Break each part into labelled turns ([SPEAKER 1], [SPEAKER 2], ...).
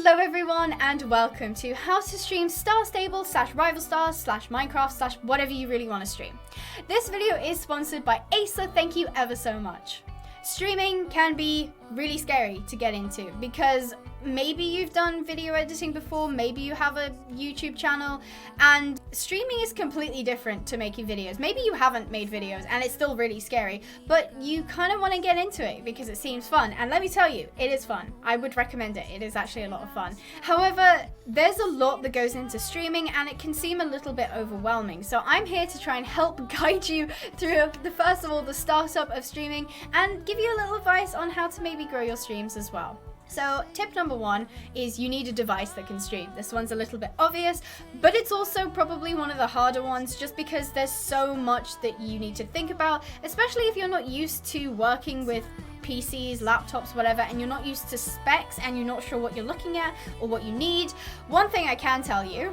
[SPEAKER 1] Hello everyone and welcome to how to stream Star Stable / Rival Stars / Minecraft / whatever you really want to stream. This video is sponsored by Acer, thank you ever so much. Streaming can be really scary to get into because maybe you've done video editing before, maybe you have a YouTube channel, and streaming is completely different to making videos. Maybe you haven't made videos and it's still really scary, but you kind of want to get into it because it seems fun. And let me tell you, it is fun. I would recommend it. It is actually a lot of fun. However, there's a lot that goes into streaming and it can seem a little bit overwhelming. So I'm here to try and help guide you through first of all, the startup of streaming and give you a little advice on how to maybe grow your streams as well. So tip number one is you need a device that can stream. This one's a little bit obvious, but it's also probably one of the harder ones just because there's so much that you need to think about, especially if you're not used to working with PCs, laptops, whatever, and you're not used to specs and you're not sure what you're looking at or what you need. One thing I can tell you,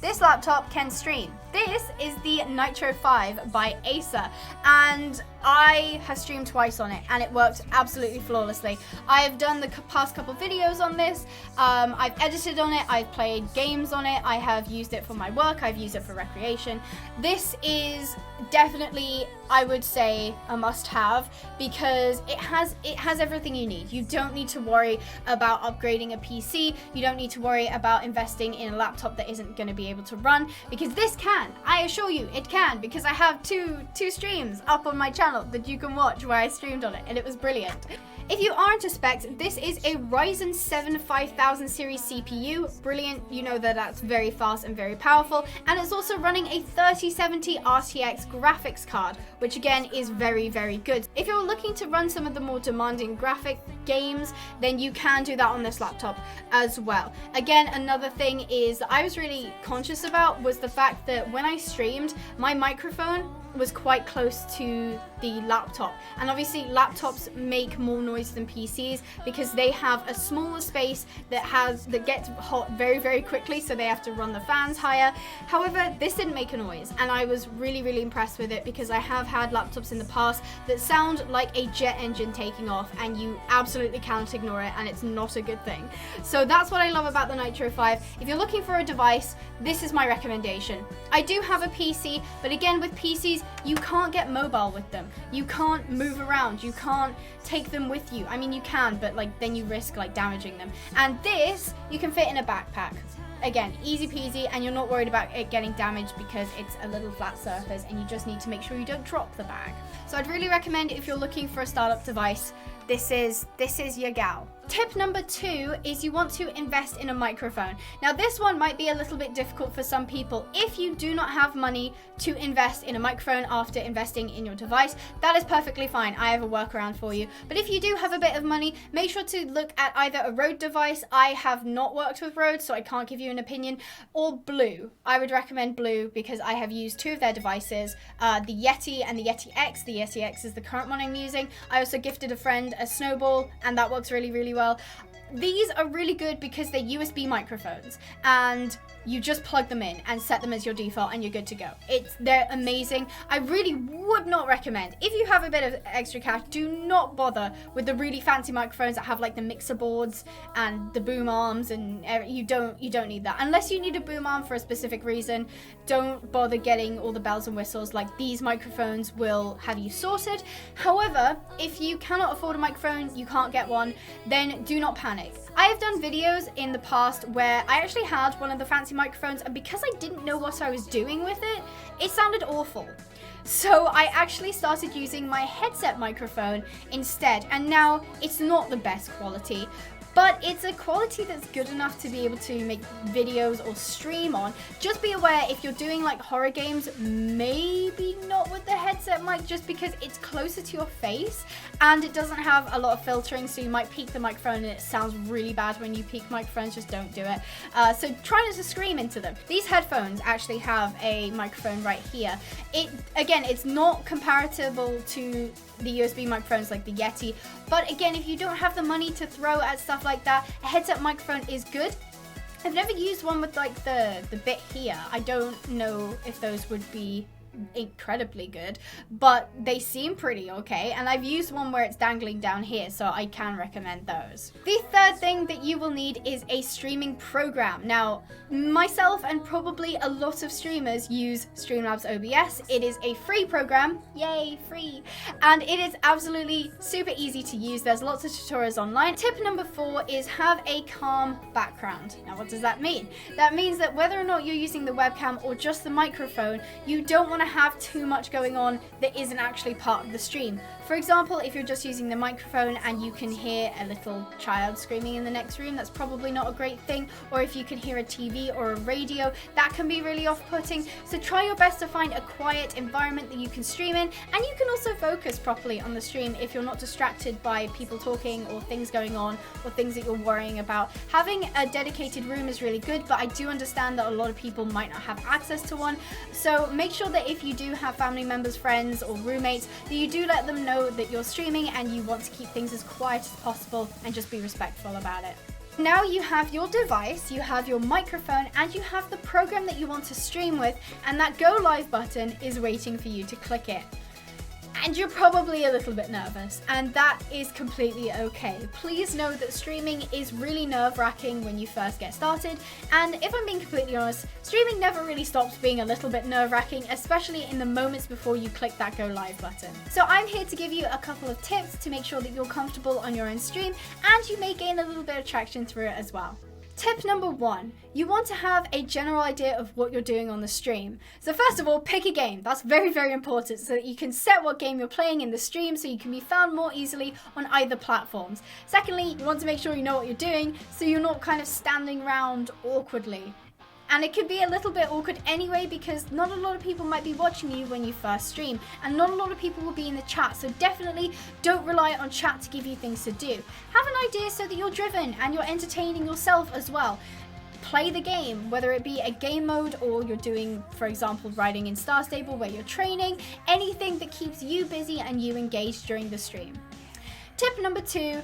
[SPEAKER 1] this laptop can stream. This is the NITRO 5 by Acer, and I have streamed twice on it and it worked absolutely flawlessly. I've done the past couple videos on this, I've edited on it, I've played games on it, I have used it for my work, I've used it for recreation. This is definitely, I would say, a must-have because it has everything you need. You don't need to worry about upgrading a PC, you don't need to worry about investing in a laptop that isn't going to be able to run, because this can. I assure you it can, because I have two streams up on my channel that you can watch where I streamed on it and it was brilliant. If you aren't a spec, this is a Ryzen 7 5000 series CPU. Brilliant, you know that that's very fast and very powerful, and it's also running a 3070 RTX graphics card, which again is very, very good. If you're looking to run some of the more demanding graphic games, then you can do that on this laptop as well. Again, another thing is that I was really conscious about was the fact that when I streamed, my microphone was quite close to the laptop, and obviously laptops make more noise than PCs because they have a smaller space that gets hot very, very quickly, so they have to run the fans higher. However, this didn't make a noise and I was really, really impressed with it because I have had laptops in the past that sound like a jet engine taking off and you absolutely can't ignore it, and it's not a good thing. So that's what I love about the NITRO 5. If you're looking for a device, this is my recommendation. I do have a PC, but again, with PCs you can't get mobile with them. You can't move around. You can't take them with you. I mean, you can, but then you risk damaging them. And this, you can fit in a backpack. Again, easy peasy, and you're not worried about it getting damaged because it's a little flat surface and you just need to make sure you don't drop the bag. So I'd really recommend, if you're looking for a startup device, this is your gal. Tip number two is you want to invest in a microphone. Now this one might be a little bit difficult for some people. If you do not have money to invest in a microphone after investing in your device, that is perfectly fine. I have a workaround for you. But if you do have a bit of money, make sure to look at either a Rode device. I have not worked with Rode, so I can't give you an opinion, or Bloo. I would recommend Bloo because I have used two of their devices, the Yeti and the Yeti X. The Yeti X is the current one I'm using. I also gifted a friend a Snowball and that works really, really well. These are really good because they're USB microphones and you just plug them in and set them as your default and you're good to go. They're amazing. I really would not recommend, if you have a bit of extra cash, do not bother with the really fancy microphones that have the mixer boards and the boom arms, and you don't need that. Unless you need a boom arm for a specific reason, don't bother getting all the bells and whistles. These microphones will have you sorted. However, if you cannot afford a microphone, you can't get one, then do not panic. I have done videos in the past where I actually had one of the fancy microphones, and because I didn't know what I was doing with it, it sounded awful. So I actually started using my headset microphone instead, and now it's not the best quality, but it's a quality that's good enough to be able to make videos or stream on. Just be aware, if you're doing horror games, maybe not with the headset mic, just because it's closer to your face and it doesn't have a lot of filtering, so you might peak the microphone and it sounds really bad when you peak microphones. Just don't do it. So try not to scream into them. These headphones actually have a microphone right here. Again, it's not comparable to the USB microphones like the Yeti, but again, if you don't have the money to throw at stuff like that, a headset microphone is good. I've never used one with the bit here. I don't know if those would be incredibly good, but they seem pretty okay, and I've used one where it's dangling down here, so I can recommend those. The third thing that you will need is a streaming program. Now, myself and probably a lot of streamers use Streamlabs OBS. It is a free program, yay, free, and it is absolutely super easy to use. There's lots of tutorials online. Tip number 4 is have a calm background. Now, what does that mean? That means that whether or not you're using the webcam or just the microphone, you don't want to have too much going on that isn't actually part of the stream. For example, if you're just using the microphone and you can hear a little child screaming in the next room, that's probably not a great thing. Or if you can hear a TV or a radio, that can be really off-putting. So try your best to find a quiet environment that you can stream in, and you can also focus properly on the stream if you're not distracted by people talking or things going on or things that you're worrying about. Having a dedicated room is really good, but I do understand that a lot of people might not have access to one. So make sure that if you do have family members, friends, or roommates, that you do let them know that you're streaming and you want to keep things as quiet as possible and just be respectful about it. Now you have your device, you have your microphone, and you have the program that you want to stream with, and that go live button is waiting for you to click it. And you're probably a little bit nervous, and that is completely okay. Please know that streaming is really nerve-wracking when you first get started, and if I'm being completely honest, streaming never really stops being a little bit nerve-wracking, especially in the moments before you click that go live button. So I'm here to give you a couple of tips to make sure that you're comfortable on your own stream, and you may gain a little bit of traction through it as well. Tip number 1, you want to have a general idea of what you're doing on the stream. So first of all, pick a game. That's very, very important so that you can set what game you're playing in the stream so you can be found more easily on either platforms. Secondly, you want to make sure you know what you're doing so you're not kind of standing around awkwardly. And it could be a little bit awkward anyway because not a lot of people might be watching you when you first stream, and not a lot of people will be in the chat, so definitely don't rely on chat to give you things to do. Have an idea so that you're driven and you're entertaining yourself as well. Play the game, whether it be a game mode or you're doing, for example, riding in Star Stable where you're training, anything that keeps you busy and you engaged during the stream. Tip number 2,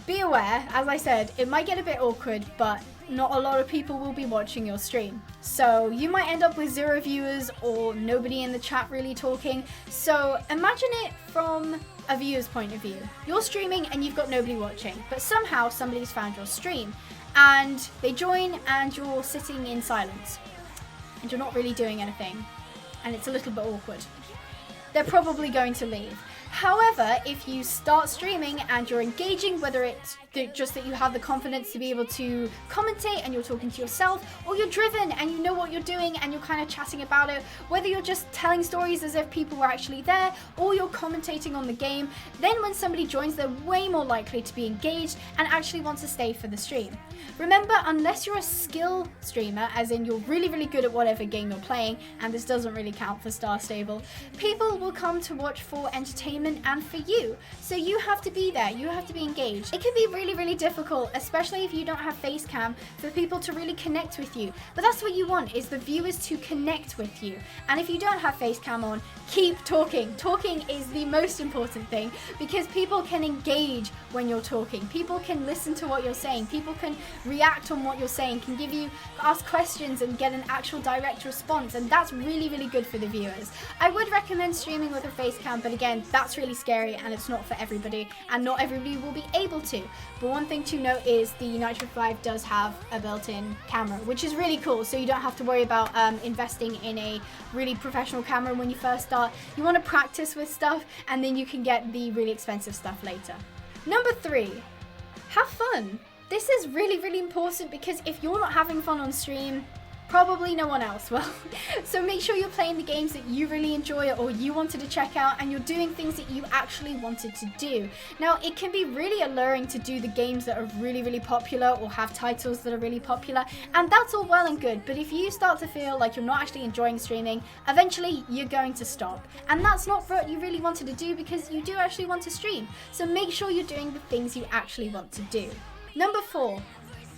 [SPEAKER 1] be aware, as I said, it might get a bit awkward, but not a lot of people will be watching your stream. So you might end up with 0 viewers or nobody in the chat really talking. So imagine it from a viewer's point of view. You're streaming and you've got nobody watching, but somehow somebody's found your stream and they join and you're sitting in silence and you're not really doing anything and it's a little bit awkward. They're probably going to leave. However, if you start streaming and you're engaging, whether it's just that you have the confidence to be able to commentate and you're talking to yourself, or you're driven and you know what you're doing and you're kind of chatting about it, whether you're just telling stories as if people were actually there, or you're commentating on the game, then when somebody joins, they're way more likely to be engaged and actually want to stay for the stream. Remember, unless you're a skill streamer, as in you're really, really good at whatever game you're playing, and this doesn't really count for Star Stable, people will come to watch for entertainment and for you. So you have to be there, you have to be engaged. It can be really, really difficult, especially if you don't have face cam, for people to really connect with you. But that's what you want, is the viewers to connect with you. And if you don't have face cam on, keep talking. Talking is the most important thing because people can engage when you're talking. People can listen to what you're saying. People can react on what you're saying, can ask questions and get an actual direct response. And that's really, really good for the viewers. I would recommend streaming with a face cam, but again, that's really scary and it's not for everybody, and not everybody will be able to. But one thing to note is the NITRO 5 does have a built-in camera, which is really cool, so you don't have to worry about investing in a really professional camera when you first start. You want to practice with stuff and then you can get the really expensive stuff later. Number 3, have fun. This is really, really important because if you're not having fun on stream, probably no one else will. So make sure you're playing the games that you really enjoy or you wanted to check out, and you're doing things that you actually wanted to do. Now, it can be really alluring to do the games that are really, really popular or have titles that are really popular, and that's all well and good, but if you start to feel like you're not actually enjoying streaming, eventually you're going to stop. And that's not what you really wanted to do because you do actually want to stream. So make sure you're doing the things you actually want to do. Number 4.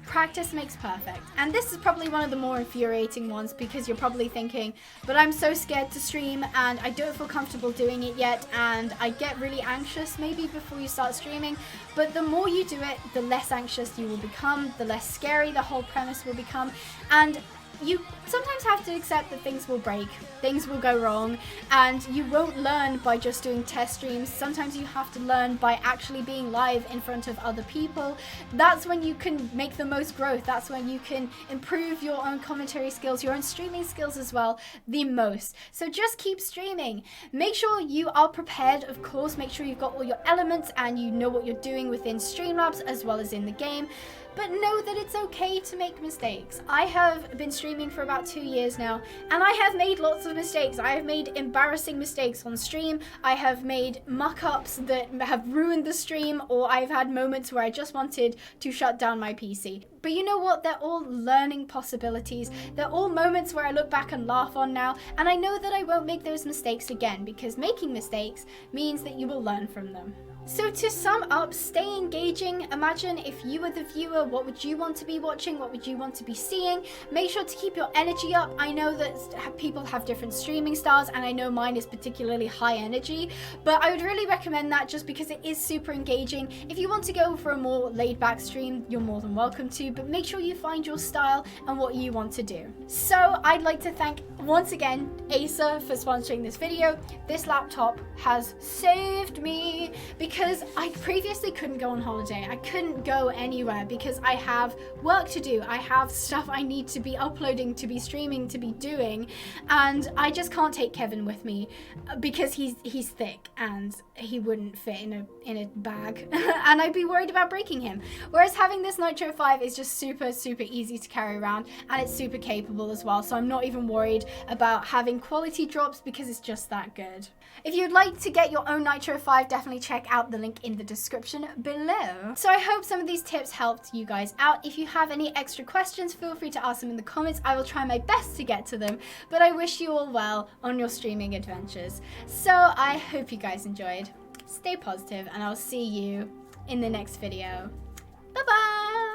[SPEAKER 1] Practice makes perfect. And this is probably one of the more infuriating ones because you're probably thinking, but I'm so scared to stream and I don't feel comfortable doing it yet, and I get really anxious maybe before you start streaming. But the more you do it, the less anxious you will become, the less scary the whole premise will become. And you sometimes have to accept that things will break, things will go wrong, and you won't learn by just doing test streams. Sometimes you have to learn by actually being live in front of other people. That's when you can make the most growth. That's when you can improve your own commentary skills, your own streaming skills as well, the most. So just keep streaming. Make sure you are prepared, of course. Make sure you've got all your elements and you know what you're doing within Streamlabs as well as in the game. But know that it's okay to make mistakes. I have been streaming for about 2 years now, and I have made lots of mistakes. I have made embarrassing mistakes on stream. I have made muck-ups that have ruined the stream, or I've had moments where I just wanted to shut down my PC. But you know what? They're all learning possibilities. They're all moments where I look back and laugh on now, and I know that I won't make those mistakes again, because making mistakes means that you will learn from them. So to sum up, stay engaging. Imagine if you were the viewer, what would you want to be watching? What would you want to be seeing? Make sure to keep your energy up. I know that people have different streaming styles, and I know mine is particularly high energy, but I would really recommend that just because it is super engaging. If you want to go for a more laid back stream, you're more than welcome to, but make sure you find your style and what you want to do. So I'd like to thank once again Acer for sponsoring this video. This laptop has saved me because I previously couldn't go on holiday. I couldn't go anywhere because I have work to do. I have stuff I need to be uploading, to be streaming, to be doing, and I just can't take Kevin with me because he's thick and he wouldn't fit in a bag and I'd be worried about breaking him. Whereas having this Nitro 5 is just super easy to carry around, and it's super capable as well, so I'm not even worried about having quality drops because it's just that good. If you'd like to get your own Nitro 5, definitely check out the link in the description below. So I hope some of these tips helped you guys out. If you have any extra questions, feel free to ask them in the comments. I will try my best to get to them, but I wish you all well on your streaming adventures. So I hope you guys enjoyed. Stay positive, and I'll see you in the next video. Bye bye!